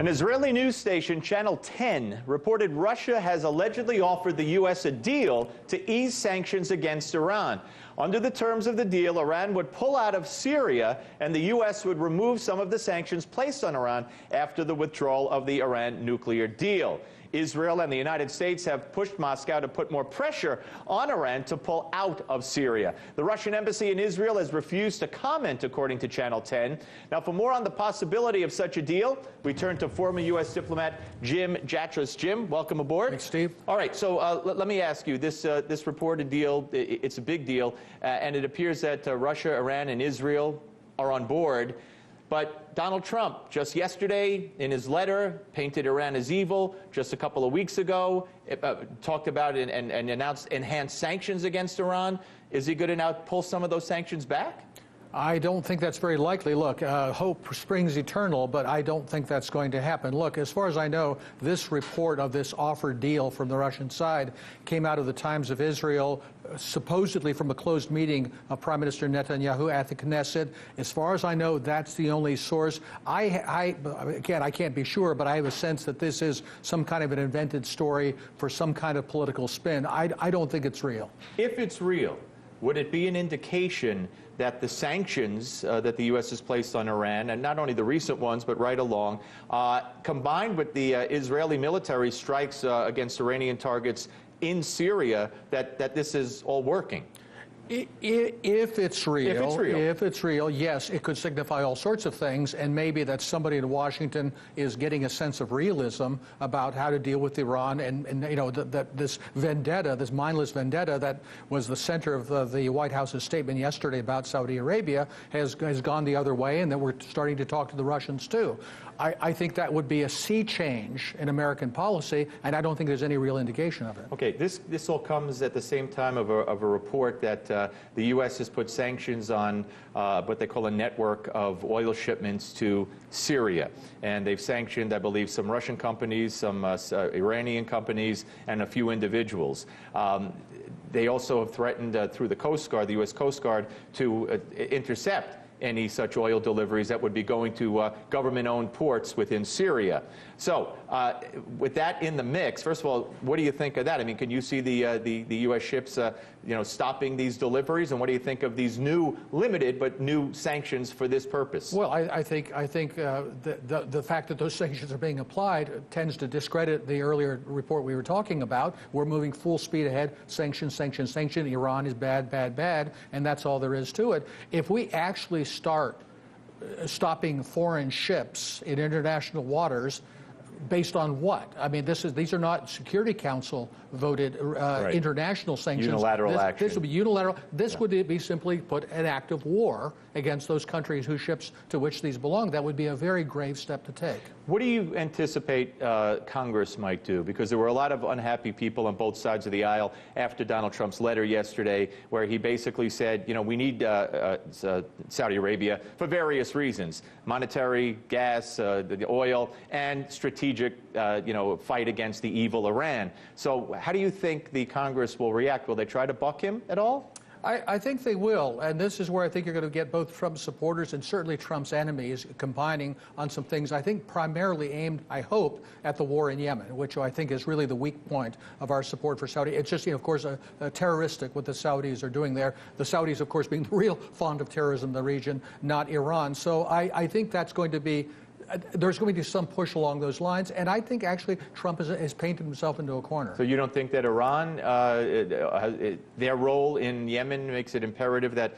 An Israeli news station, Channel 10, reported Russia has allegedly offered the U.S. a deal to ease sanctions against Iran. Under the terms of the deal, Iran would pull out of Syria, and the U.S. would remove some of the sanctions placed on Iran after the withdrawal of the Iran nuclear deal. Israel and the United States have pushed Moscow to put more pressure on Iran to pull out of Syria. The Russian embassy in Israel has refused to comment, according to Channel 10. Now, for more on the possibility of such a deal, we turn to former U.S. diplomat Jim Jatras. Jim, welcome aboard. Thanks, Steve. All right, so let me ask you, this reported deal, it's a big deal, and it appears that Russia, Iran, and Israel are on board. But Donald Trump, just yesterday, in his letter, painted Iran as evil. Just a couple of weeks ago, talked about and announced enhanced sanctions against Iran. Is he going to now pull some of those sanctions back? I don't think that's very likely. Look, hope springs eternal, but I don't think that's going to happen. Look, as far as I know, this report of this offered deal from the Russian side came out of the Times of Israel, supposedly from a closed meeting of Prime Minister Netanyahu at the Knesset. As far as I know, that's the only source. Again, I can't be sure, but I have a sense that this is some kind of an invented story for some kind of political spin. I don't think it's real. If it's real, would it be an indication that the sanctions that the U.S. has placed on Iran, and not only the recent ones, but right along, combined with the Israeli military strikes against Iranian targets in Syria, that this is all working? If it's real, yes, it could signify all sorts of things, and maybe that somebody in Washington is getting a sense of realism about how to deal with Iran, and you know that this vendetta, this mindless vendetta that was the center of the White House's statement yesterday about Saudi Arabia has gone the other way, and that we're starting to talk to the Russians too. I think that would be a sea change in American policy, and I don't think there's any real indication of it. Okay, this all comes at the same time of a report that the U.S. has put sanctions on what they call a network of oil shipments to Syria. And they've sanctioned, I believe, some Russian companies, some Iranian companies, and a few individuals. They also have threatened through the Coast Guard, the U.S. Coast Guard, to intercept any such oil deliveries that would be going to government-owned ports within Syria. So, with that in the mix, first of all, what do you think of that? I mean, can you see the U.S. ships, stopping these deliveries? And what do you think of these new, limited but new sanctions for this purpose? Well, I think the fact that those sanctions are being applied tends to discredit the earlier report we were talking about. We're moving full speed ahead. Sanction, sanction, sanction. Iran is bad, bad, bad, and that's all there is to it. If we actually start stopping foreign ships in international waters, based on what? I mean, these are not Security Council voted right. International sanctions. Unilateral action. This would be unilateral. This would be simply put an act of war against those countries whose ships to which these belong. That would be a very grave step to take. What do you anticipate Congress might do? Because there were a lot of unhappy people on both sides of the aisle after Donald Trump's letter yesterday, where he basically said, we need Saudi Arabia for various reasons: monetary, gas, the oil, and strategic, fight against the evil Iran. So how do you think the Congress will react? Will they try to buck him at all? I think they will, and this is where I think you're going to get both Trump's supporters and certainly Trump's enemies combining on some things, I think primarily aimed, I hope, at the war in Yemen, which I think is really the weak point of our support for Saudi. It's just, of course, terroristic what the Saudis are doing there. The Saudis, of course, being the real fond of terrorism in the region, not Iran. So I think that's going to be there's going to be some push along those lines, and I think actually Trump has painted himself into a corner. So you don't think that Iran, their role in Yemen makes it imperative that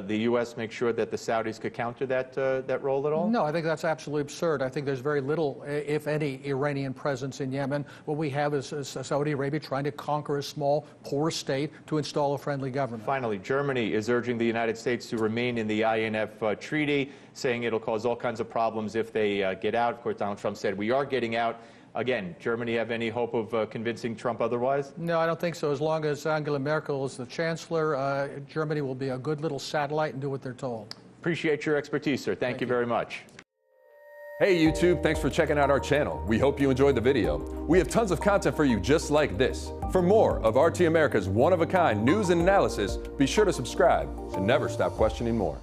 the U.S. make sure that the Saudis could counter that role at all? No, I think that's absolutely absurd. I think there's very little, if any, Iranian presence in Yemen. What we have is Saudi Arabia trying to conquer a small, poor state to install a friendly government. Finally, Germany is urging the United States to remain in the INF treaty, saying it'll cause all kinds of problems if they get out. Of course, Donald Trump said we are getting out. Again, Germany have any hope of convincing Trump otherwise? No, I don't think so. As long as Angela Merkel is the chancellor, Germany will be a good little satellite and do what they're told. Appreciate your expertise, sir. Thank you very much. Hey YouTube, thanks for checking out our channel. We hope you enjoyed the video. We have tons of content for you just like this. For more of RT America's one-of-a-kind news and analysis, be sure to subscribe and never stop questioning more.